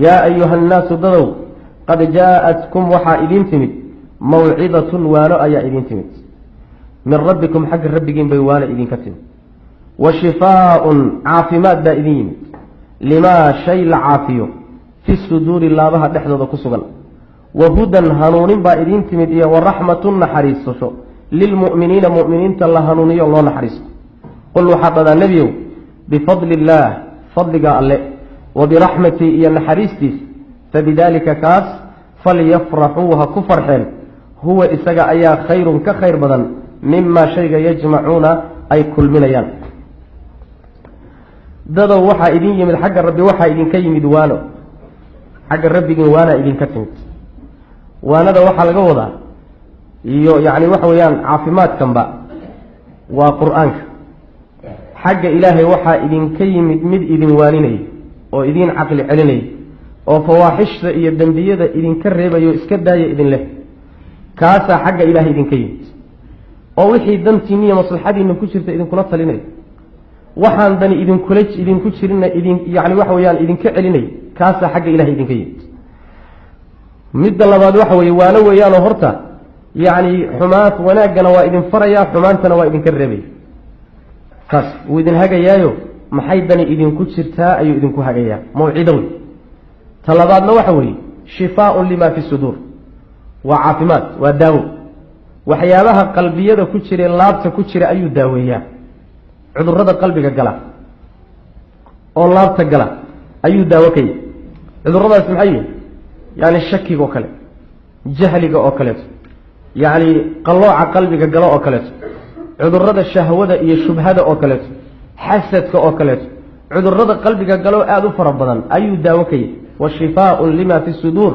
yaa ayuha nnaasu dadow qad jaa-atkum waxaa idiin timid mawcidatun waano ayaa idiin timid min rabbikum xagga rabbigiin bay waano idinka timid wa shifaaun caafimaad baa idin yimid limaa shay la caafiyo fi suduuri laabaha dhexdooda ku sugan wa hudan hanuunin baa idiin timid iyo waraxmatun naxariisasho lilmu'miniina mu'miniinta la hanuuniyo loo naxariisto qul waxaad dhadaa nebiyow bifadli illaah fadliga alle wa biraxmatii iyo naxariistiis fabidaalika kaas falyafraxuu ha ku farxeen huwa isaga ayaa khayrun ka khayr badan mimaa shayga yajmacuuna ay kulminayaan dadow waxaa idin yimid xagga rabbi waxaa idinka yimid waano xagga rabbigiin waanaa idinka timid waanada waxaa laga wadaa iyo yacni waxa weeyaan caafimaadkanba waa qur-aanka xagga ilaahay waxaa idinka yimid mid idin waaninaya oo idin caqli celinaya oo fawaaxishta iyo dembiyada idinka reebayo iska daaya idin leh kaasaa xagga ilaahay idinka yimid oo wixii dantiinna iyo maslaxadiinna ku jirta idinkula talinaya waxaan dani idinku jirina yani waxa weyaan idinka celinaya kaasaa xagga ilahay idinka yimid midda labaad waxa weye waano weeyaanoo horta yacni wanaaggana waa idin farayaa xumaantana waa idinka reebaya kaas wuu idin hagayaayo maxay dani idinku jirtaa ayuu idinku hagayaa mawcido wey ta labaadna waxa weeye shifaaun lima fi suduur waa caafimaad waa daawo waxyaabaha qalbiyada ku jira laabta ku jira ayuu daaweeyaa cudurrada qalbiga gala oo laabta gala ayuu daawo ka yahy cudurradaas maxay yihin yani shakiga oo kale jahliga oo kaleeto yacni qallooca qalbiga galo oo kaleeto cudurrada shahwada iyo shubhada oo kaleeto xasadka oo kaleeto cudurrada qalbiga galo aada u fara badan ayuu daawo ka yahy wa shifaaun lima fi suduur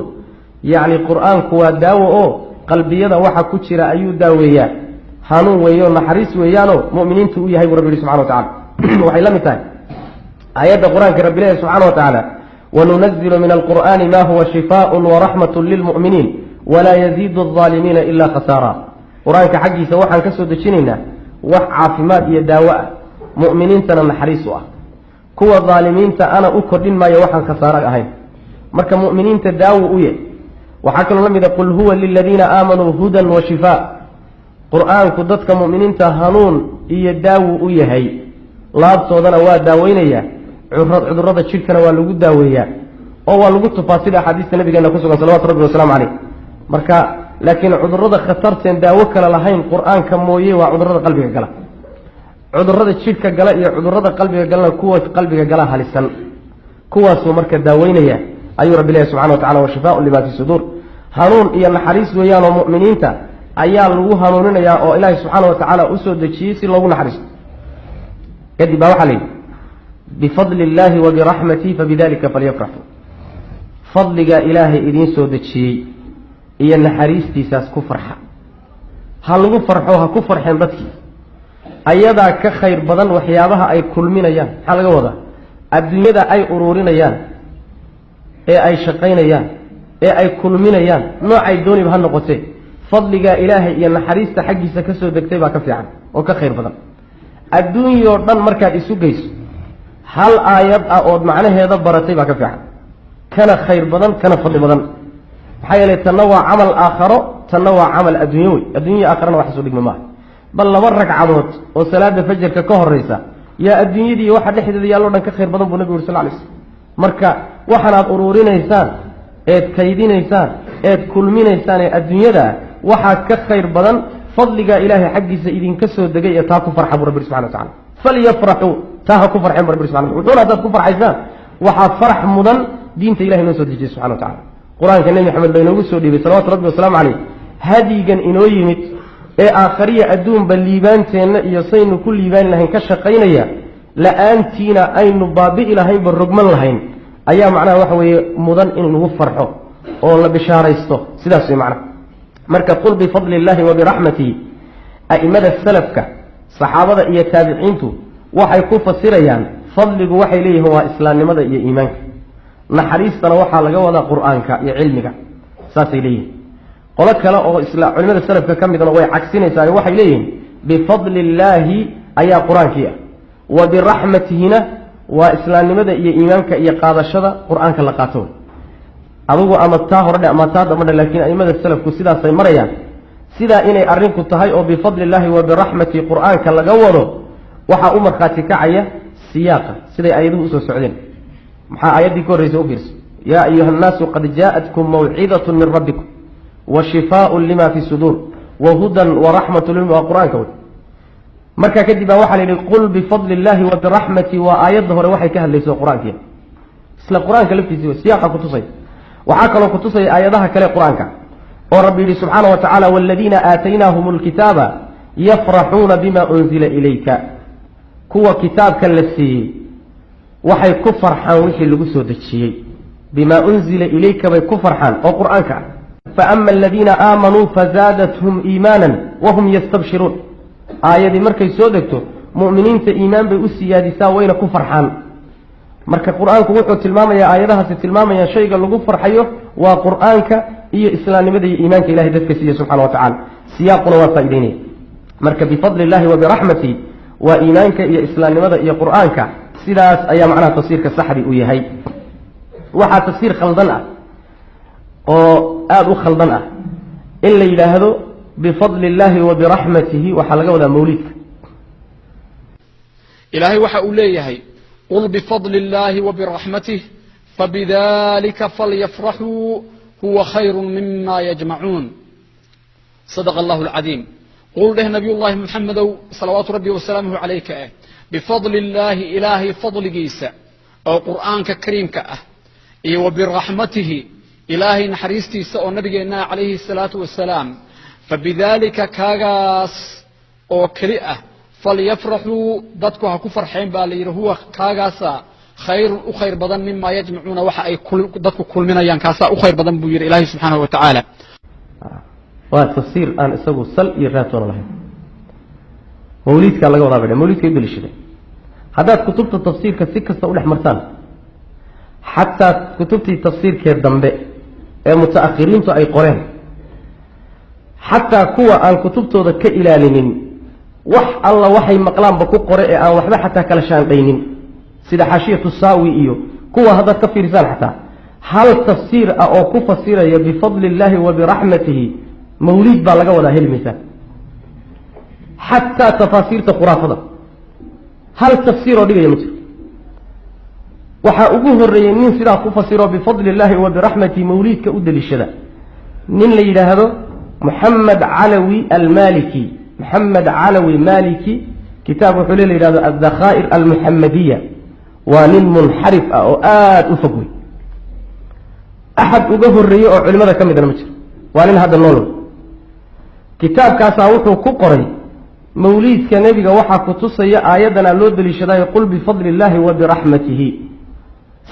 yacni qur-aanku waa daawo oo qalbiyada waxa ku jira ayuu daaweeyaa hanuun weeyo naxariis weeyaanoo mu'miniintu u yahay buu rabbi yihi subxana wa tacala waxay la mid tahay aayadda qur-aanka rabbi leeyahy subxana wa tacaala wanunazilu min alqur'aani ma huwa shifaaun waraxmatun lilmu'miniin walaa yaziidu aldaalimiina ilaa khasaara qur-aanka xaggiisa waxaan ka soo dejinaynaa wax caafimaad iyo daawo ah mu'miniintana naxariis u ah kuwa daalimiinta ana u kordhin maayo waxaan khasaaro ahayn marka mu'miniinta daawo u yahy waxaa kaloo la mida qul huwa liladiina aamanuu hudan wa shifaa qur-aanku dadka mu'miniinta hanuun iyo daawo u yahay laabtoodana waa daaweynayaa cudurrada jidhkana waa lagu daaweeyaa oo waa lagu tufaa sida axaadiista nabigeena ku sugan salawatu rabbi wasalaamu caleyh marka laakiin cudurrada khatarteen daawo kale lahayn qur-aanka mooye waa cudurrada qalbiga gala cudurrada jidhka gala iyo cudurrada qalbiga galana kuwa qalbiga gala halisan kuwaasuu marka daaweynaya ayuu rabbi leeyahy subxana wa tacala wa shifaaun lima fi suduur hanuun iyo naxariis weeyaanoo mu'miniinta ayaa lagu hanuuninayaa oo ilaahay subxaana wa tacaala usoo dejiyey si loogu naxariisto kadib baa waxaa la yidhi bifadli illaahi wa biraxmatii fabidalika falyafraxuu fadliga ilaahay idiin soo dejiyey iyo naxariistiisaas ku farxa ha lagu farxo ha ku farxeen dadkii ayadaa ka khayr badan waxyaabaha ay kulminayaan maxaa laga wadaa adduunyada ay uruurinayaan ee ay shaqaynayaan ee ay kulminayaan noocay dooniba ha noqotee fadligaa ilaahay iyo naxariista xaggiisa ka soo degtay baa ka fiican oo ka khayr badan adduunyoo dhan markaad isu geyso hal aayad ah ood macnaheeda baratay baa ka fiican kana khayr badan kana fadli badan maxaa yeelay tanna waa camal aakharo tanna waa camal adduunyo wey adduunya aakharana wax isu dhigma maaha bal 2 ragcadood oo salaada fajarka ka horeysa yaa adduunyadii waxa dhexdeeda yaallo dhan ka khayr badan buu nabigu sallallahu alayhi wasallam marka waxaad uruurinaysaan eed kaydinaysaan eed kulminaysaan ee adduunyada waxa ka khayr badan fadliga ilaahay xaggiisa idinka soo degay ee taa ku farxa rabbi subhanahu wa ta'ala falyafrahu taa ku farxeen rabbi subhanahu wa ta'ala wuxuu ku farxaysaan waxa farax mudan diinta ilaahay noo soo dejiyay subhanahu wa ta'ala quraanka nabi maxamed bay noogu soo dhiibay salawaatu rabbi wa salaamu alayhi hadigan inoo yimid ee aakhiriya adduun baliibaanteena iyo saynu ku liibaan lahayn ka shaqaynaya la'aantiina aynu baabi'i lahayn ba rogman lahayn ayaa macnaha waxa weeye mudan in lagu farxo oo la bishaaraysto sidaas way macnaha marka qul bi fadli illahi wa bi rahmatihi a'imada salafka saxaabada iyo taabiciintu waxay ku fasirayaan fadligu waxay leeyihiin waa islaamnimada iyo iimaanka naxariistana waxaa laga wadaa qur-aanka iyo cilmiga saasay leeyihiin qolo kale oo culimada salafka ka midna way cagsinaysaa waxay leeyihiin bifadli illaahi ayaa qur-aankii ah wa biraxmatihina waa islaamnimada iyo iimaanka iyo qaadashada qur-aanka la qaato adugu ama taa hore ama taa dambe laakiin aimada salafku sidaas ay marayaan sidaa inay arrinku tahay oo bifadli illaahi wa biraxmati qur-aanka laga wado waxaa u markhaati kacaya siyaaqa siday aayaduhu usoo socdeen maxaa aayaddii ka horreysa u fiirsa yaa ayuha annaasu qad jaa'atkum mawcidatun min rabbikum wa shifaaun lima fi suduur wa hudan wa raxmatu waa qur-aanka wey markaa kadib baa waxaa la yidhi qul bifadli illaahi wa biraxmati waa aayadda hore waxay ka hadlayso qur-aankiia isla qur-aanka laftiisi wey siyaaqa kutusay waxaa kaloo kutusaya aayadaha kale qur-aanka oo rabbi yidhi subxaana wa tacaala waladiina aataynaahum alkitaaba yafraxuuna bima unzila ilayka kuwa kitaabka la siiyey waxay ku farxaan wixii lagu soo dejiyey bimaa unzila ilayka bay ku farxaan oo qur-aanka ah faama aladiina aamanuu fazaadathum iimaanan wahum yastabshiruun aayadii markay soo degto mu'miniinta iimaan bay u siyaadisaa wayna ku farxaan marka qur-aanku wuxuu tilmaamayaa aayadahaasi tilmaamayaan shayga lagu farxayo waa qur-aanka iyo islaamnimada iyo iimaanka ilahay dadka siiye subxana wa tacala siyaaquna waa faa'ideynaya marka bifadli illahi wa biraxmati waa iimaanka iyo islaamnimada iyo qur-aanka sidaas ayaa macnaha tafsiirka saxdi u yahay waxaa tafsiir khaldan ah oo aada u khaldan ah in la yidhaahdo bifadli illaahi wa biraxmatihi waxaa laga wadaa mawliidka ilaahay waxa uu leeyahay qul bifadli illaahi wa biraxmatih fabidalika falyafraxuu huwa khayru mima yajmacuun sadaqa allahu alcadiim qul dheh nabiy llahi muxamedow salawaatu rabbi wasalaamuhu calayka ah bifadli illaahi ilaahay fadligiisa oo qur'aanka kariimka ah iyo wa biraxmatihi ilaahay naxariistiisa oo nabigeenna calayhi salaatu wasalaam fabidalika kaagaas oo keli ah falyafraxuu dadku ha ku farxeen baa la yidhi huwa kaagaasa khayrun u khayr badan mima yajmacuuna waxa ay dadku kulminayaan kaasaa u khayr badan buu yidhi ilaahay subxaanahu wa tacaala waa tafsiir aan isagu sal iyo raatoona lahayn mawliidkaa laga wadaa badhe mawliidka u daliishaday haddaad kutubta tafsiirka si kasta u dhex martaan xataa kutubtii tafsiirkee dambe ee muta-akhiriintu ay qoreen xataa kuwa aan kutubtooda ka ilaalinin wax alla waxay maqlaanba ku qore ee aan waxba xataa kala shaandhaynin sida xaashiyatu saawi iyo kuwa haddaad ka fiirsaan xataa hal tafsiir ah oo ku fasiraya bifadli illaahi wa biraxmatihi mawliid baa laga wadaa heli maysaan xataa tafaasiirta khuraafada hal tafsiir oo dhigaya ma jiro waxaa ugu horreeyey nin sidaa ku fasiro bifadli illaahi wa biraxmatihi mawliidka u daliishada nin la yidhaahdo moxamed calawi almaliki moxamed calawi maliki kitaab wuxuu la yidhahdo addakhaa'ir almuxamadiya waa nin munxarif ah oo aada u fog wey axad uga horreeyey oo culimada ka midana ma jiro waa nin hadda nool kitaabkaasaa wuxuu ku qoray mawliidka nebiga waxaa ku tusaya aayaddanaa loo daliishadayo qul bifadli illaahi wa biraxmatihi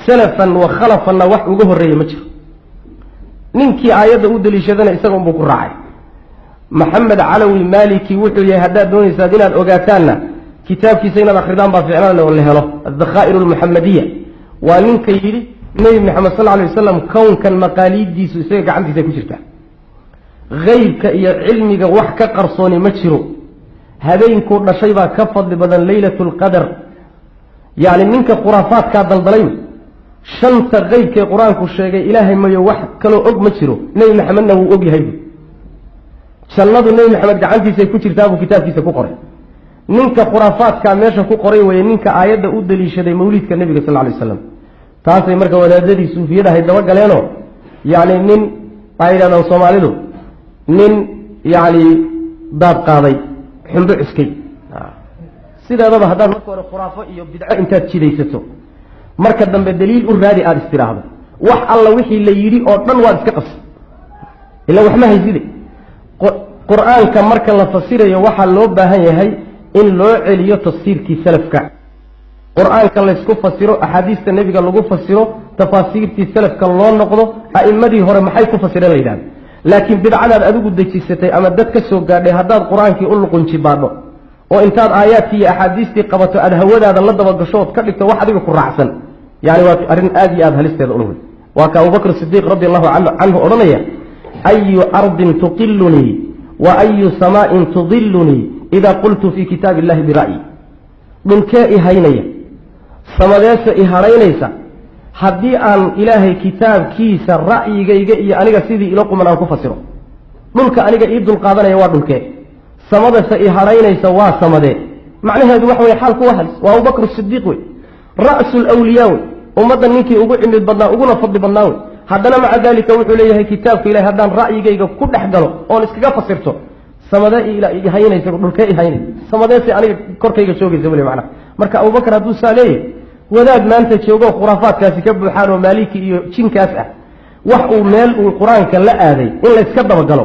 salafan wa khalafanna wax uga horreeye ma jiro ninkii aayadda u daliishadana isagoon buu ku raacay maxamed calawi maliki wuxuu yahay haddaad doonaysaan inaad ogaataanna kitaabkiisa inaad akridaan baa ficlaan oo la helo addakhaa'ir almuxamadiya waa ninka yidhi nebi maxamed sal alay wasalam kownkan maqaaliiddiisu isaga gacantiisa ku jirta haybka iyo cilmiga wax ka qarsooni ma jiro habeenkuu dhashay baa ka fadli badan leylatu lqadar yacni ninka khuraafaadkaa daldalay shanta haybkee qur-aanku sheegay ilaahay mayo wax kaloo og ma jiro nebi maxamedna wuu og yahay jannadu nebi maxamed gacantiisay ku jirtaabuu kitaabkiisa ku qoray ninka khuraafaadkaa meesha ku qoray weye ninka aayadda u daliishaday mawliidka nebiga sal alay waslam taasay marka wadaadadii suufiyadahay dabagaleenoo yacni nin waxay yidhahdaan soomaalidu nin yacni daad qaaday xumbo cuskay sideedaba haddaad marka hore khuraafo iyo bidco intaad jidaysato marka dambe daliil u raadi aada istiraahdo wax alla wixii la yidhi oo dhan waad iska qabsa ila waxma hayside qur-aanka marka la fasirayo waxaa loo baahan yahay in loo celiyo tafsiirkii salafka qur-aanka laysku fasiro axaadiista nebiga lagu fasiro tafaasiirtii salafka loo noqdo a'immadii hore maxay ku fasireen la yidhahdo laakiin bidcadaad adigu dejisatay ama dad ka soo gaadhay haddaad qur-aankii u luqunjibaadho oo intaad aayaadkii iyo axaadiistii qabato aada hawadaada la dabagasho ood ka dhigto wax adiga ku raacsan yani waa arrin aada iyo aada halisteeda ulwey waa ka abubakr sidiiq radi allahu canhu odhanaya ayu ardin tuqilunii wa ayu samaa'in tudilunii idaa qultu fii kitaabi illahi bira'yi dhulkee i haynaya samadeesa i hadhaynaysa haddii aan ilaahay kitaabkiisa ra'yigayga iyo aniga sidii ilo quman aan ku fasiro dhulka aniga ii dulqaadanaya waa dhulkee samadase i hadhaynaysa waa samadee macnaheedu waxa weye xaalku waa halis waa abubakr sidiiq wey ra'su lawliyaa wey ummadda ninkii ugu cimid badnaa uguna fadli badnaa wey haddana maca daalika wuxuu leeyahay kitaabka ilahay haddaan ra'yigayga ku dhex galo oon iskaga fasirto samadee ihaynaysa dhulkee ihaynaysa samadeese aniga korkayga joogaysa weli macnaha marka abubakar hadduu saa leeyahay wadaad maanta joogo khuraafaadkaasi ka buuxaan oo maaliki iyo jinkaas ah wax uu meel uu qur-aanka la aaday in layska dabagalo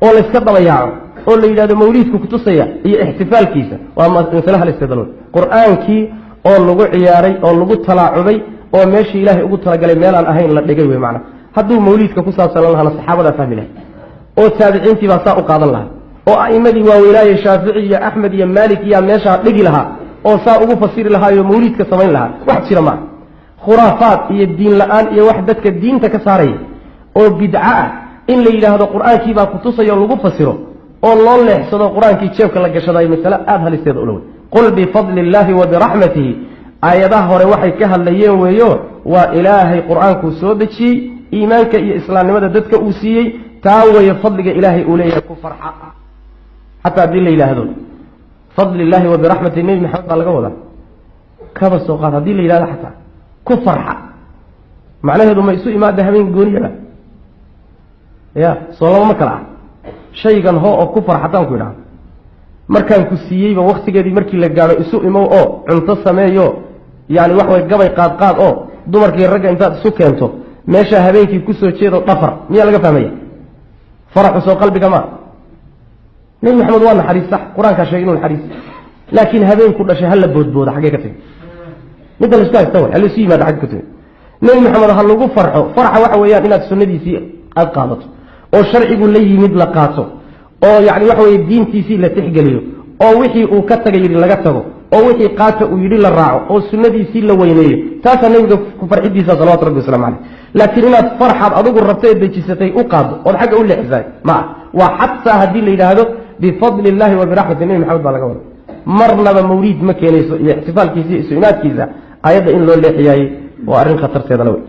oo layska dabayaaco oo la yidhahdo mawliidku kutusaya iyo ixtifaalkiisa waa masalaha la iska dalool qur-aankii oo lagu ciyaaray oo lagu talaacubay oo meeshii ilaahay ugu talagalay meelaan ahayn la dhigay wey macna hadduu mawliidka ku saabsanan lahana saxaabadaa fahmi lahay oo taabiciintii baa saa u qaadan lahaa oo a'immadii waaweynaaye shaafici iyo axmed iyo maalik iyaa meeshaa dhigi lahaa oo saa ugu fasiri lahaayo mawliidka samayn lahaa wax jira maaha khuraafaad iyo diin la-aan iyo wax dadka diinta ka saaraya oo bidco ah in la yidhaahdo qur-aankii baa kutusaya oo lagu fasiro oo loo leexsado qur-aankii jeebka la gashadayo masale aada halisteeda ula wey qul bifadli illaahi wa biraxmatihi aayadaha hore waxay ka hadlayeen weeyo waa ilaahay qur-aankuu soo dejiyey iimaanka iyo islaamnimada dadka uu siiyey taa weeye fadliga ilaahay uu leeyahay ku farxa xataa haddii la yidhaahdo fadli illaahi wa biraxmatihi nebi maxamed baa laga wadaa kaba soo qaad haddii la yidhahdo xataa ku farxa macnaheedu ma isu imaada habeen gooniyaba ya soo laba ma kala ah shaygan hoo oo ku farxataan ku idhaha markaan ku siiyeyba waktigeedii markii la gaadho isu imow oo cunto sameeyo yani wax way gabay qaadqaad oo dumarkii ragga intaad isu keento meeshaa habeenkii kusoo jeedo dhafar miyaa laga fahmaya faraxu soo qalbiga maa nebi maxamed waa naxariis sax qur-aankaa sheegay inuu naxariis laakiin habeenku dhashay hala boodbooda xaggee ka tegi midda laisku haysta way halaisu yimaada xagge ka tegi nebi maxamed ha lagu farxo farxa waxa weeyaan inaad sunnadiisii aada qaadato oo sharcigu la yimid la qaato oo yani waxa weye diintiisii la tixgeliyo oo wixii uu ka tagay yidhi laga tago oo wixii qaata uu yidhi la raaco oo sunnadiisii la weyneeyo taasaa nebiga ku farxidiisa salawatu rabbi waslamu caleyh laakiin inaad farxaad adigu rabta ee dejisatay u qaado ood xagga u leexisay maa waa xataa haddii la yidhaahdo bifadli illaahi wa biraxmati nebi maxamed baa laga wada marnaba mawliid ma keenayso iyo ixtifaalkiisa iyo isu-inaadkiisa ayadda in loo leexiyaayey waa arrin khatarteedana wey